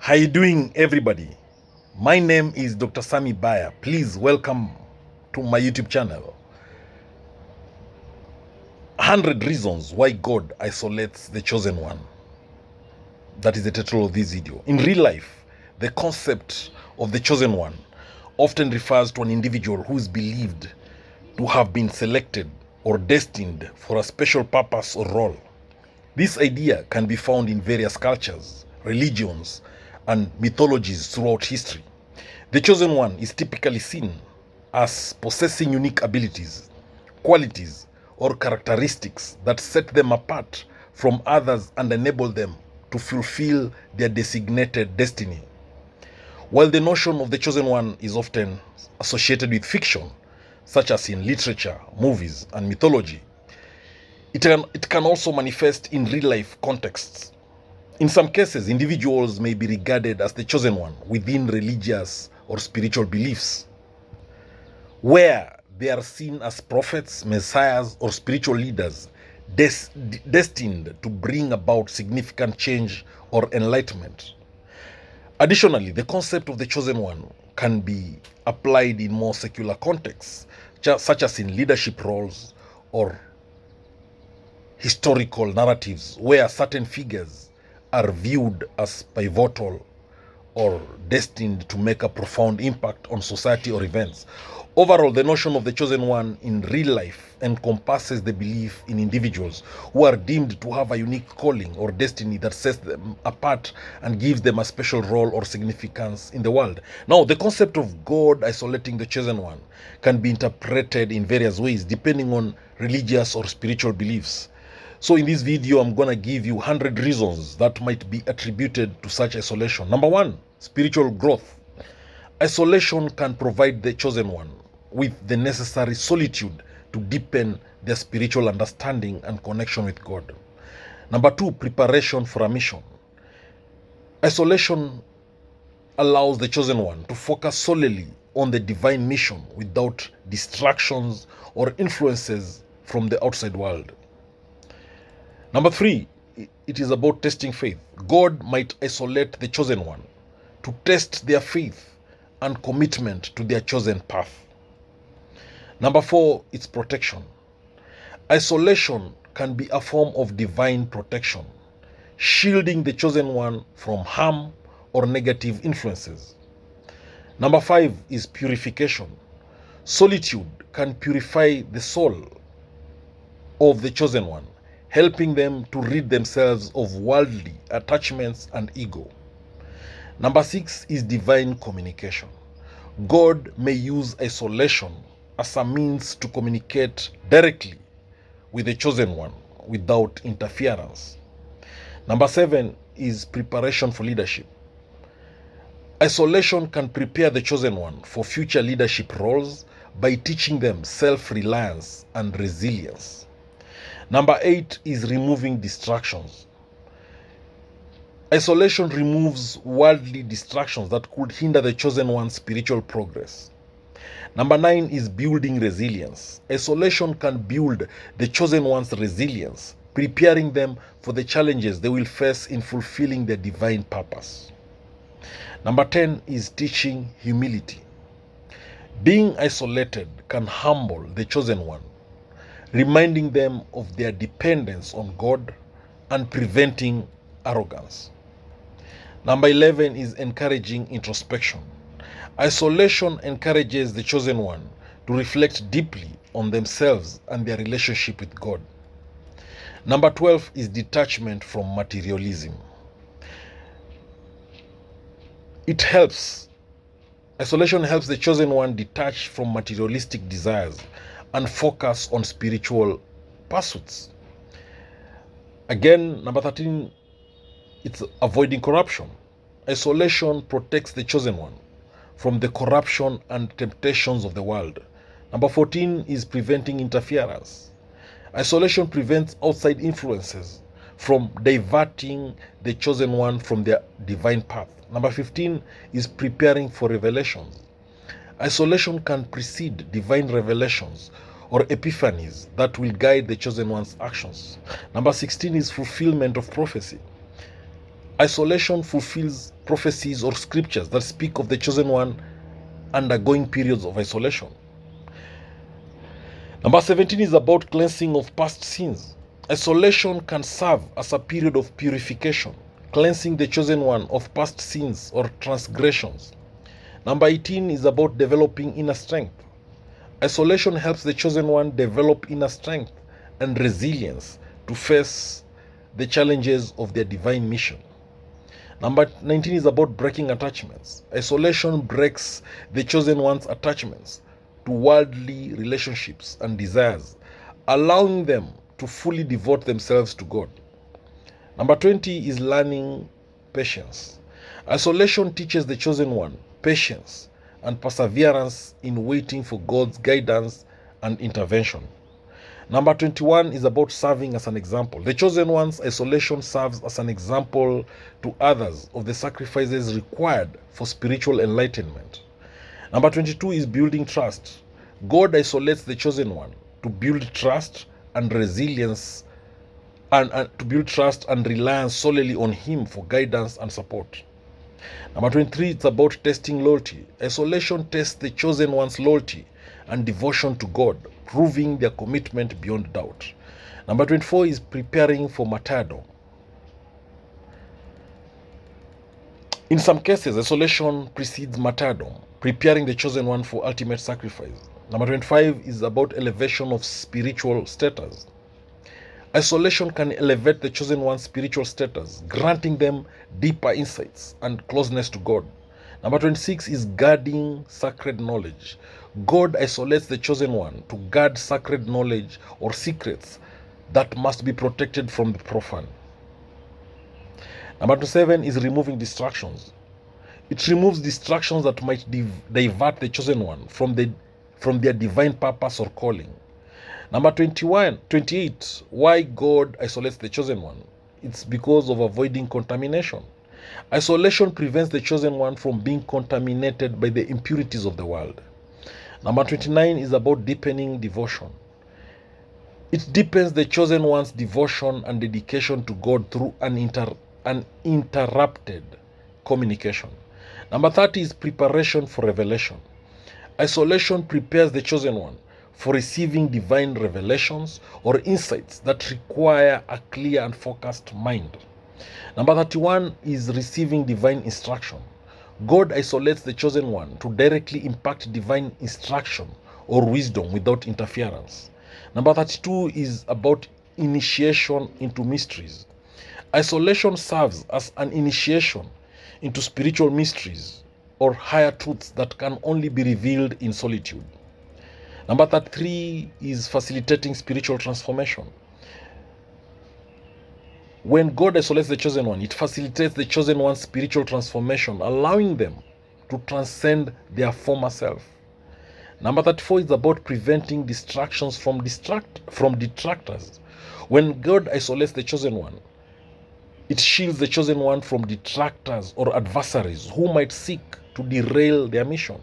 How you doing, everybody? My name is Dr. Sami BAYA. Please welcome to my YouTube channel. 100 reasons why God isolates the chosen one. That is the title of this video. In real life, the concept of the chosen one often refers to an individual who is believed to have been selected or destined for a special purpose or role. This idea can be found in various cultures, religions, and mythologies throughout history. The chosen one is typically seen as possessing unique abilities, qualities, or characteristics that set them apart from others and enable them to fulfill their designated destiny. While the notion of the chosen one is often associated with fiction, such as in literature, movies, and mythology, it can also manifest in real-life contexts. In some cases, individuals may be regarded as the chosen one within religious or spiritual beliefs, where they are seen as prophets, messiahs, or spiritual leaders destined to bring about significant change or enlightenment. Additionally, the concept of the chosen one can be applied in more secular contexts, such as in leadership roles or historical narratives, where certain figures are viewed as pivotal or destined to make a profound impact on society or events. Overall, the notion of the chosen one in real life encompasses the belief in individuals who are deemed to have a unique calling or destiny that sets them apart and gives them a special role or significance in the world. Now, the concept of God isolating the chosen one can be interpreted in various ways depending on religious or spiritual beliefs. So in this video, I'm going to give you 100 reasons that might be attributed to such isolation. Number one, spiritual growth. Isolation can provide the chosen one with the necessary solitude to deepen their spiritual understanding and connection with God. Number two, preparation for a mission. Isolation allows the chosen one to focus solely on the divine mission without distractions or influences from the outside world. Number three, it is about testing faith. God might isolate the chosen one to test their faith and commitment to their chosen path. Number four, it's protection. Isolation can be a form of divine protection, shielding the chosen one from harm or negative influences. Number five is purification. Solitude can purify the soul of the chosen one, helping them to rid themselves of worldly attachments and ego. Number six is divine communication. God may use isolation as a means to communicate directly with the chosen one without interference. Number seven is preparation for leadership. Isolation can prepare the chosen one for future leadership roles by teaching them self-reliance and resilience. Number eight is removing distractions. Isolation removes worldly distractions that could hinder the chosen one's spiritual progress. Number nine is building resilience. Isolation can build the chosen one's resilience, preparing them for the challenges they will face in fulfilling their divine purpose. Number 10 is teaching humility. Being isolated can humble the chosen one, reminding them of their dependence on God and preventing arrogance. Number 11 is encouraging introspection. Isolation encourages the chosen one to reflect deeply on themselves and their relationship with God. Number 12 is detachment from materialism. Isolation helps the chosen one detach from materialistic desires and focus on spiritual pursuits. Again, number 13, it's avoiding corruption. Isolation protects the chosen one from the corruption and temptations of the world. Number 14 is preventing interference. Isolation prevents outside influences from diverting the chosen one from their divine path. Number 15 is preparing for revelations. Isolation can precede divine revelations or epiphanies that will guide the chosen one's actions. Number 16 is fulfillment of prophecy. Isolation fulfills prophecies or scriptures that speak of the chosen one undergoing periods of isolation. Number 17 is about cleansing of past sins. Isolation can serve as a period of purification, cleansing the chosen one of past sins or transgressions. Number 18 is about developing inner strength. Isolation helps the chosen one develop inner strength and resilience to face the challenges of their divine mission. Number 19 is about breaking attachments. Isolation breaks the chosen one's attachments to worldly relationships and desires, allowing them to fully devote themselves to God. Number 20 is learning patience. Isolation teaches the chosen one patience and perseverance in waiting for God's guidance and intervention. Number 21 is about serving as an example. The chosen one's isolation serves as an example to others of the sacrifices required for spiritual enlightenment. Number 22 is building trust. God isolates the chosen one to build trust and resilience and to build trust and reliance solely on Him for guidance and support. Number 23, it's about testing loyalty. Isolation tests the chosen one's loyalty and devotion to God, proving their commitment beyond doubt. Number 24 is preparing for martyrdom. In some cases, isolation precedes martyrdom, preparing the chosen one for ultimate sacrifice. Number 25 is about elevation of spiritual status. Isolation can elevate the chosen one's spiritual status, granting them deeper insights and closeness to God. Number 26 is guarding sacred knowledge. God isolates the chosen one to guard sacred knowledge or secrets that must be protected from the profane. Number 27 is removing distractions. It removes distractions that might divert the chosen one from their divine purpose or calling. Number 28, why God isolates the chosen one. It's because of avoiding contamination. Isolation prevents the chosen one from being contaminated by the impurities of the world. Number 29 is about deepening devotion. It deepens the chosen one's devotion and dedication to God through uninterrupted communication. Number 30 is preparation for revelation. Isolation prepares the chosen one for receiving divine revelations or insights that require a clear and focused mind. Number 31 is receiving divine instruction. God isolates the chosen one to directly impart divine instruction or wisdom without interference. Number 32 is about initiation into mysteries. Isolation serves as an initiation into spiritual mysteries or higher truths that can only be revealed in solitude. Number 33 is facilitating spiritual transformation. When God isolates the chosen one, it facilitates the chosen one's spiritual transformation, allowing them to transcend their former self. Number 34 is about preventing distractions from detractors. When God isolates the chosen one, it shields the chosen one from detractors or adversaries who might seek to derail their mission.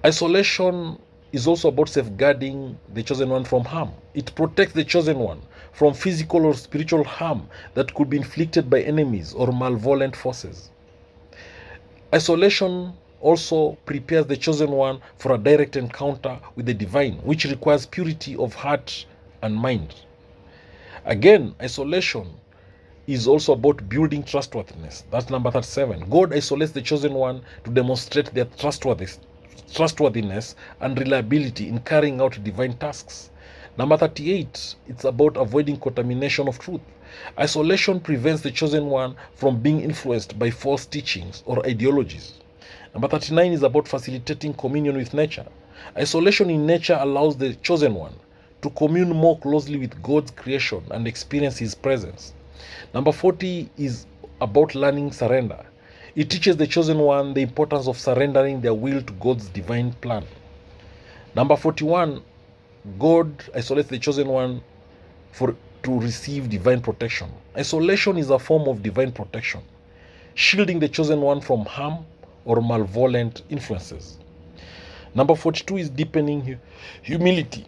Isolation is also about safeguarding the chosen one from harm. It protects the chosen one from physical or spiritual harm that could be inflicted by enemies or malevolent forces. Isolation also prepares the chosen one for a direct encounter with the divine, which requires purity of heart and mind. Again, isolation is also about building trustworthiness. That's number 37. God isolates the chosen one to demonstrate their trustworthiness and reliability in carrying out divine tasks. Number 38, it's about avoiding contamination of truth. Isolation prevents the chosen one from being influenced by false teachings or ideologies. Number 39 is about facilitating communion with nature. Isolation in nature allows the chosen one to commune more closely with God's creation and experience His presence. Number 40 is about learning surrender. It teaches the chosen one the importance of surrendering their will to God's divine plan. Number 41, God isolates the chosen one to receive divine protection. Isolation is a form of divine protection, shielding the chosen one from harm or malevolent influences. Number 42 is deepening humility.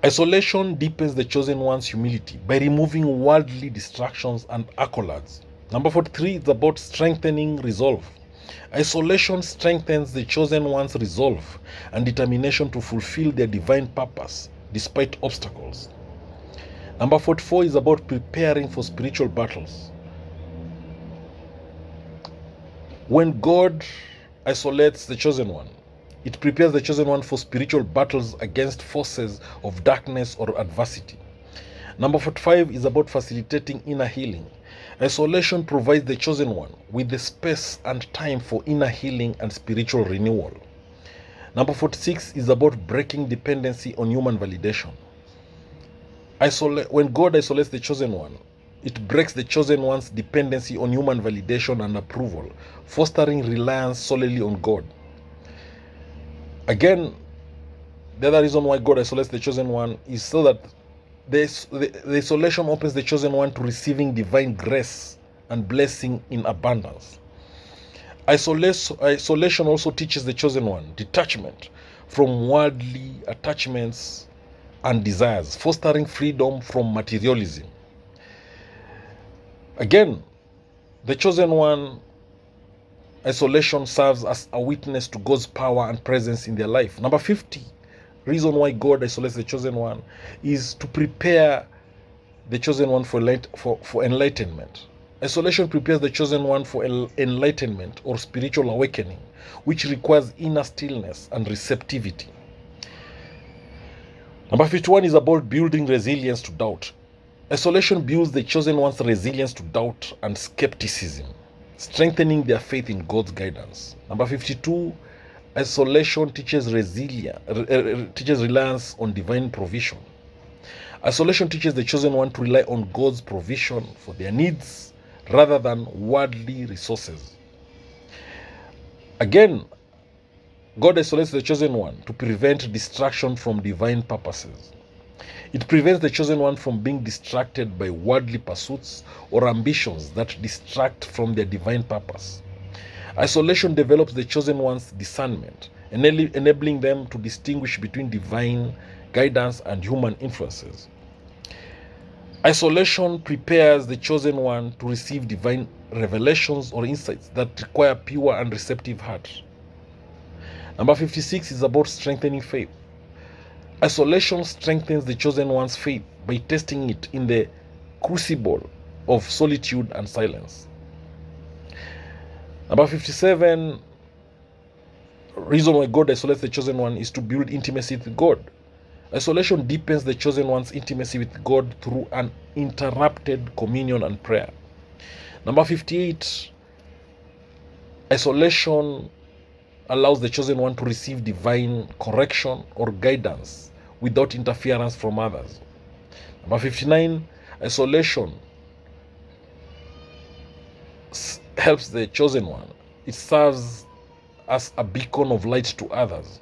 Isolation deepens the chosen one's humility by removing worldly distractions and accolades. Number 43 is about strengthening resolve. Isolation strengthens the chosen one's resolve and determination to fulfill their divine purpose despite obstacles. Number 44 is about preparing for spiritual battles. When God isolates the chosen one, it prepares the chosen one for spiritual battles against forces of darkness or adversity. Number 45 is about facilitating inner healing. Isolation provides the chosen one with the space and time for inner healing and spiritual renewal. Number 46 is about breaking dependency on human validation. When God isolates the chosen one, it breaks the chosen one's dependency on human validation and approval, fostering reliance solely on God. Again, the other reason why God isolates the chosen one is so that the isolation opens the chosen one to receiving divine grace and blessing in abundance. Isolation also teaches the chosen one detachment from worldly attachments and desires, fostering freedom from materialism. Again, the chosen one isolation serves as a witness to God's power and presence in their life. Number 50, reason why God isolates the chosen one is to prepare the chosen one for enlightenment. Isolation prepares the chosen one for enlightenment or spiritual awakening, which requires inner stillness and receptivity. Number 51 is about building resilience to doubt. Isolation builds the chosen one's resilience to doubt and skepticism, strengthening their faith in God's guidance. Number 52, isolation teaches reliance on divine provision. Isolation teaches the chosen one to rely on God's provision for their needs rather than worldly resources. Again, God isolates the chosen one to prevent distraction from divine purposes. It prevents the chosen one from being distracted by worldly pursuits or ambitions that distract from their divine purpose. Isolation develops the chosen one's discernment, enabling them to distinguish between divine guidance and human influences. Isolation prepares the chosen one to receive divine revelations or insights that require pure and receptive heart. Number 56 is about strengthening faith. Isolation strengthens the chosen one's faith by testing it in the crucible of solitude and silence. Number 57, reason why God isolates the chosen one is to build intimacy with God. Isolation deepens the chosen one's intimacy with God through uninterrupted communion and prayer. Number 58, isolation allows the chosen one to receive divine correction or guidance without interference from others. Number 59, isolation helps the chosen one. It serves as a beacon of light to others,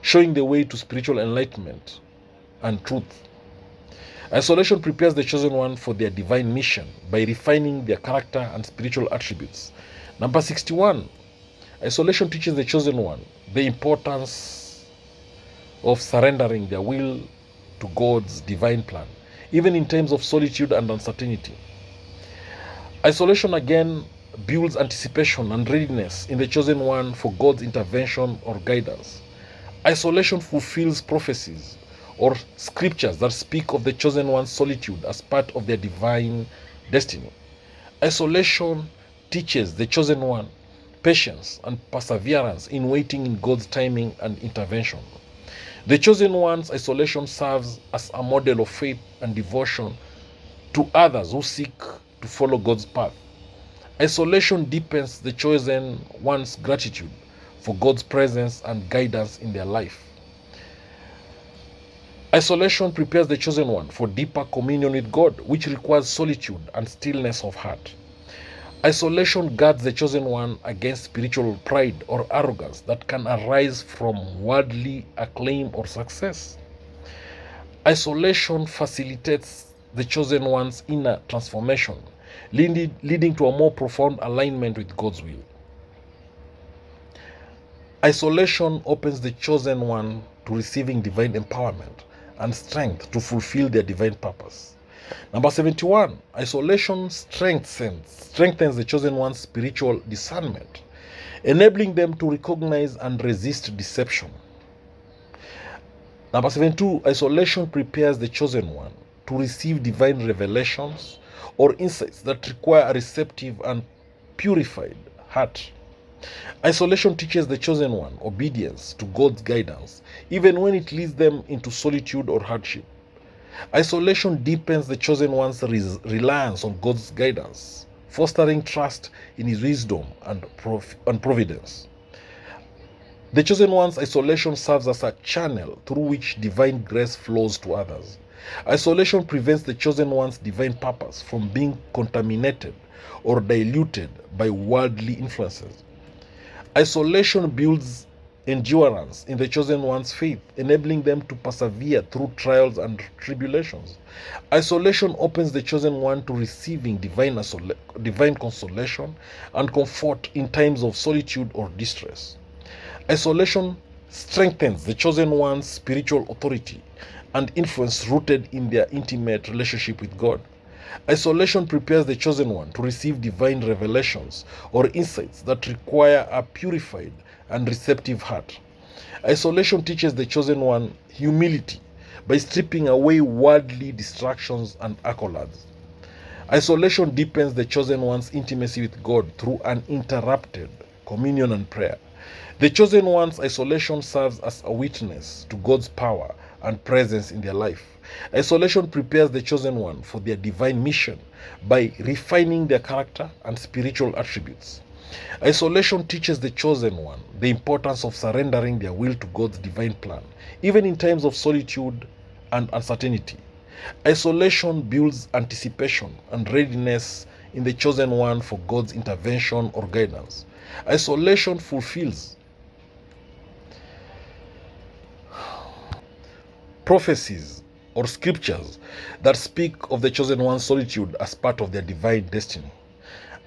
showing the way to spiritual enlightenment and truth. Isolation prepares the chosen one for their divine mission by refining their character and spiritual attributes. Number 61, isolation teaches the chosen one the importance of surrendering their will to God's divine plan, even in times of solitude and uncertainty. Isolation again builds anticipation and readiness in the chosen one for God's intervention or guidance. Isolation fulfills prophecies or scriptures that speak of the chosen one's solitude as part of their divine destiny. Isolation teaches the chosen one patience and perseverance in waiting in God's timing and intervention. The chosen one's isolation serves as a model of faith and devotion to others who seek to follow God's path. Isolation deepens the chosen one's gratitude for God's presence and guidance in their life. Isolation prepares the chosen one for deeper communion with God, which requires solitude and stillness of heart. Isolation guards the chosen one against spiritual pride or arrogance that can arise from worldly acclaim or success. Isolation facilitates the chosen one's inner transformation, leading to a more profound alignment with God's will. Isolation opens the chosen one to receiving divine empowerment and strength to fulfill their divine purpose. Number 71, isolation strengthens the chosen one's spiritual discernment, enabling them to recognize and resist deception. Number 72, isolation prepares the chosen one to receive divine revelations or insights that require a receptive and purified heart. Isolation teaches the chosen one obedience to God's guidance, even when it leads them into solitude or hardship. Isolation deepens the chosen one's reliance on God's guidance, fostering trust in His wisdom and providence. The chosen one's isolation serves as a channel through which divine grace flows to others. Isolation prevents the chosen one's divine purpose from being contaminated or diluted by worldly influences. Isolation builds endurance in the chosen one's faith, enabling them to persevere through trials and tribulations. Isolation opens the chosen one to receiving divine consolation and comfort in times of solitude or distress. Isolation strengthens the chosen one's spiritual authority and influence rooted in their intimate relationship with God. Isolation prepares the chosen one to receive divine revelations or insights that require a purified and receptive heart. Isolation teaches the chosen one humility by stripping away worldly distractions and accolades. Isolation deepens the chosen one's intimacy with God through uninterrupted communion and prayer. The chosen one's isolation serves as a witness to God's power and presence in their life. Isolation prepares the chosen one for their divine mission by refining their character and spiritual attributes. Isolation teaches the chosen one the importance of surrendering their will to God's divine plan, even in times of solitude and uncertainty. Isolation builds anticipation and readiness in the chosen one for God's intervention or guidance. Isolation fulfills prophecies or scriptures that speak of the chosen one's solitude as part of their divine destiny.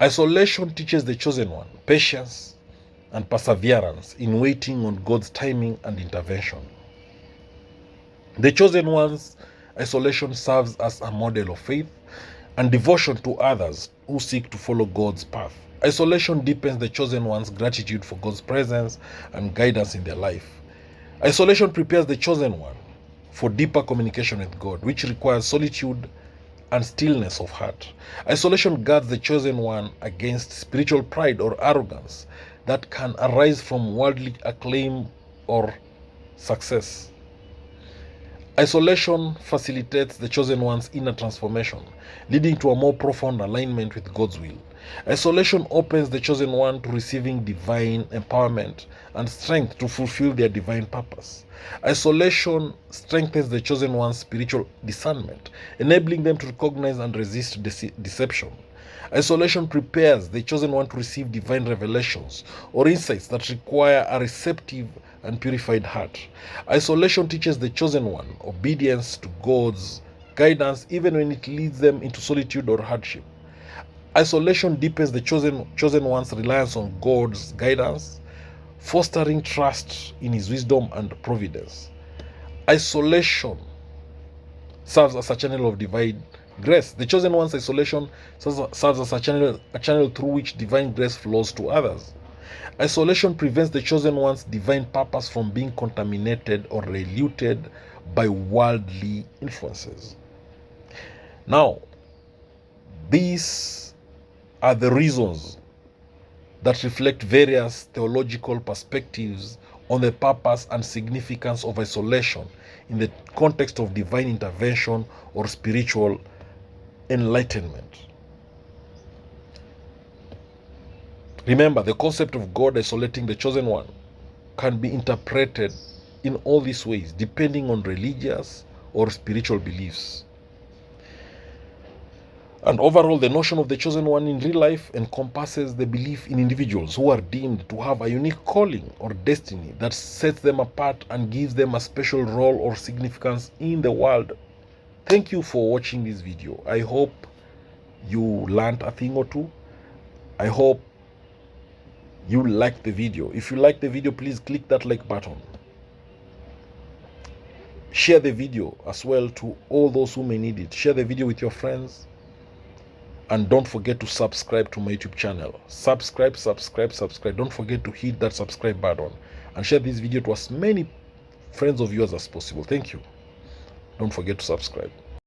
Isolation teaches the chosen one patience and perseverance in waiting on God's timing and intervention. The chosen one's isolation serves as a model of faith and devotion to others who seek to follow God's path. Isolation deepens the chosen one's gratitude for God's presence and guidance in their life. Isolation prepares the chosen one for deeper communication with God, which requires solitude and stillness of heart. Isolation guards the chosen one against spiritual pride or arrogance that can arise from worldly acclaim or success. Isolation facilitates the chosen one's inner transformation, leading to a more profound alignment with God's will. Isolation opens the chosen one to receiving divine empowerment and strength to fulfill their divine purpose. Isolation strengthens the chosen one's spiritual discernment, enabling them to recognize and resist deception. Isolation prepares the chosen one to receive divine revelations or insights that require a receptive and purified heart. Isolation teaches the chosen one obedience to God's guidance even when it leads them into solitude or hardship. Isolation deepens the chosen one's reliance on God's guidance, fostering trust in His wisdom and providence. Isolation serves as a channel of divine grace. The chosen one's isolation serves as a channel through which divine grace flows to others. Isolation prevents the chosen one's divine purpose from being contaminated or diluted by worldly influences. Now, these are the reasons that reflect various theological perspectives on the purpose and significance of isolation in the context of divine intervention or spiritual enlightenment. Remember, the concept of God isolating the chosen one can be interpreted in all these ways, depending on religious or spiritual beliefs. And overall, the notion of the chosen one in real life encompasses the belief in individuals who are deemed to have a unique calling or destiny that sets them apart and gives them a special role or significance in the world. Thank you for watching this video. I hope you learned a thing or two. I hope you liked the video. If you liked the video, please click that like button. Share the video as well to all those who may need it. Share the video with your friends. And don't forget to subscribe to my YouTube channel. Subscribe. Don't forget to hit that subscribe button. And share this video to as many friends of yours as possible. Thank you. Don't forget to subscribe.